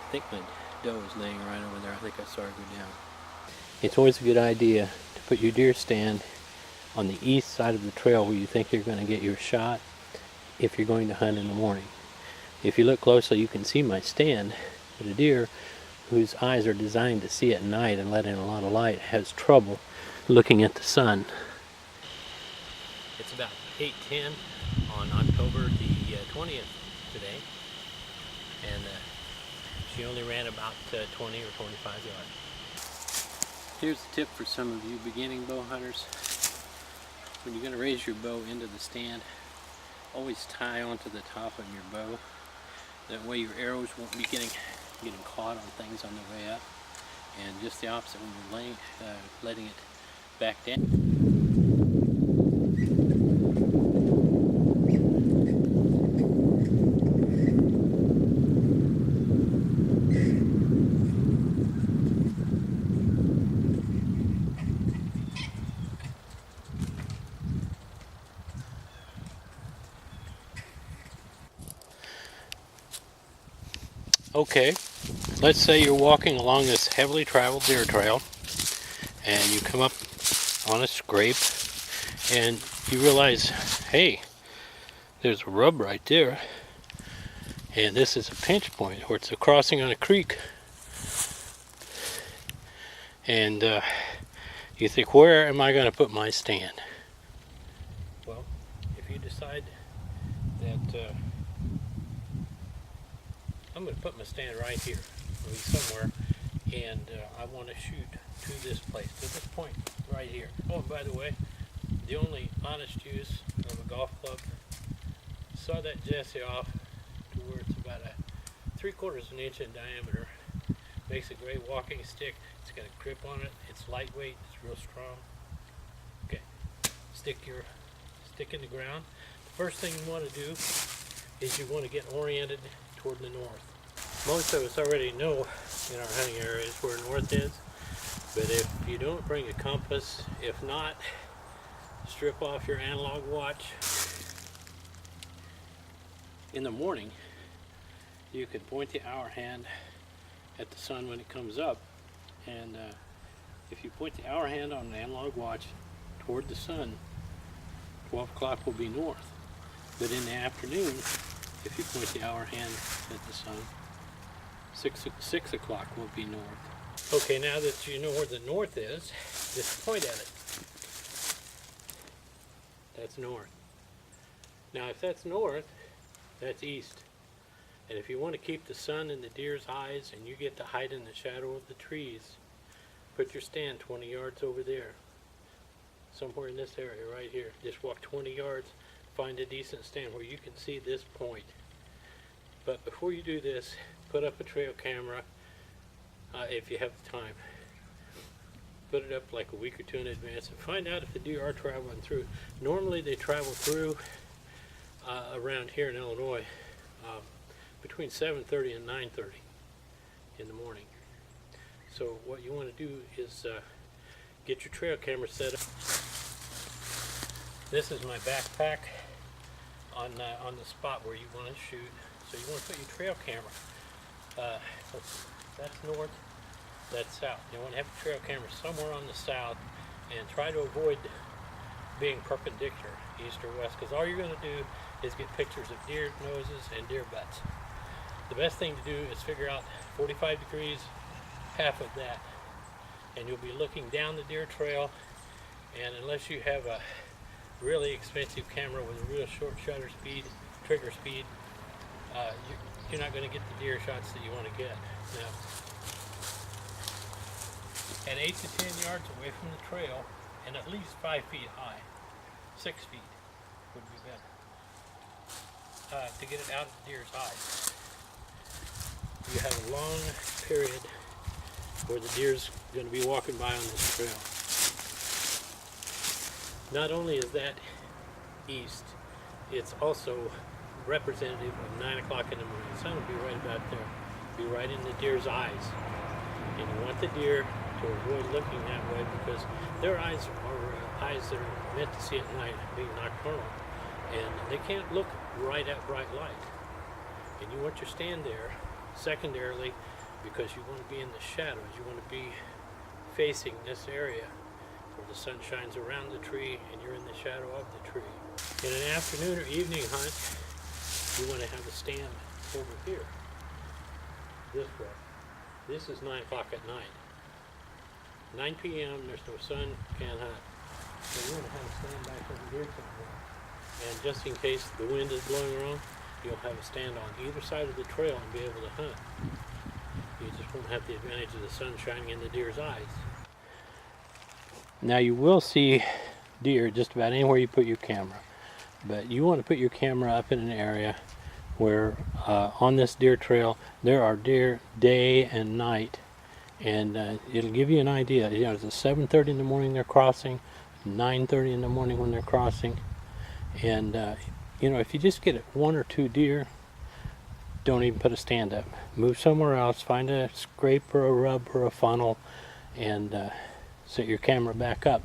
I think my doe is laying right over there. I think I saw her go down. It's always a good idea to put your deer stand on the east side of the trail where you think you're going to get your shot if you're going to hunt in the morning. If you look closely, you can see my stand, but a deer whose eyes are designed to see at night and let in a lot of light has trouble looking at the sun. It's about 8:10 on October the 20th today, and she only ran about 20 or 25 yards. Here's a tip for some of you beginning bow hunters. When you're going to raise your bow into the stand, always tie onto the top of your bow. That way your arrows won't be getting caught on things on the way up. And just the opposite when you're letting it back down. Okay, let's say you're walking along this heavily traveled deer trail and you come up on a scrape and you realize, hey, there's a rub right there, and this is a pinch point, or it's a crossing on a creek, and you think, where am I going to put my stand? Well, if you decide that I'm going to put my stand right here, maybe somewhere, and I want to shoot to this place, to this point right here. Oh, by the way, the only honest use of a golf club, saw that Jesse off to where it's about a 3/4 inch in diameter. Makes a great walking stick. It's got a grip on it. It's lightweight. It's real strong. Okay, stick in the ground. The first thing you want to do is you want to get oriented toward the north. Most of us already know in our hunting areas where north is, but if you don't bring a compass, if not, strip off your analog watch. In the morning, you can point the hour hand at the sun when it comes up, and if you point the hour hand on an analog watch toward the sun, 12 o'clock will be north. But in the afternoon, if you point the hour hand at the sun, 6 o'clock will be north. Okay, now that you know where the north is, just point at it. That's north. Now if that's north, that's east. And if you want to keep the sun in the deer's eyes and you get to hide in the shadow of the trees, put your stand 20 yards over there. Somewhere in this area right here. Just walk 20 yards, find a decent stand where you can see this point. But before you do this, put up a trail camera if you have the time. Put it up like a week or two in advance and find out if the deer are traveling through. Normally they travel through around here in Illinois between 7:30 and 9:30 in the morning. So what you want to do is get your trail camera set up. This is my backpack on the spot where you want to shoot. So you want to put your trail camera. That's north, that's south. You want to have a trail camera somewhere on the south, and try to avoid being perpendicular east or west, because all you're going to do is get pictures of deer noses and deer butts. The best thing to do is figure out 45 degrees, half of that, and you'll be looking down the deer trail. And unless you have a really expensive camera with a real short shutter speed, trigger speed, you're not going to get the deer shots that you want to get. Now, at 8 to 10 yards away from the trail, and at least 5 feet high, 6 feet would be better, to get it out of the deer's eyes. You have a long period where the deer's going to be walking by on this trail. Not only is that east, it's also representative of 9 o'clock in the morning. The sun will be right about there, be right in the deer's eyes. And you want the deer to avoid looking that way, because their eyes are eyes that are meant to see at night, being nocturnal, and they can't look right at bright light. And you want your stand there, secondarily, because you want to be in the shadows. You want to be facing this area where the sun shines around the tree and you're in the shadow of the tree. In an afternoon or evening hunt, you want to have a stand over here, this way. This is 9 o'clock at night. 9 p.m., there's no sun, can't hunt. So you want to have a stand back over here somewhere. And just in case the wind is blowing wrong, you'll have a stand on either side of the trail and be able to hunt. You just won't have the advantage of the sun shining in the deer's eyes. Now you will see deer just about anywhere you put your camera. But you want to put your camera up in an area where on this deer trail there are deer day and night, and it'll give you an idea. You know, it's 7:30 in the morning they're crossing, 9:30 in the morning when they're crossing, and you know, if you just get 1 or 2 deer, don't even put a stand up. Move somewhere else, find a scrape or a rub or a funnel, and set your camera back up.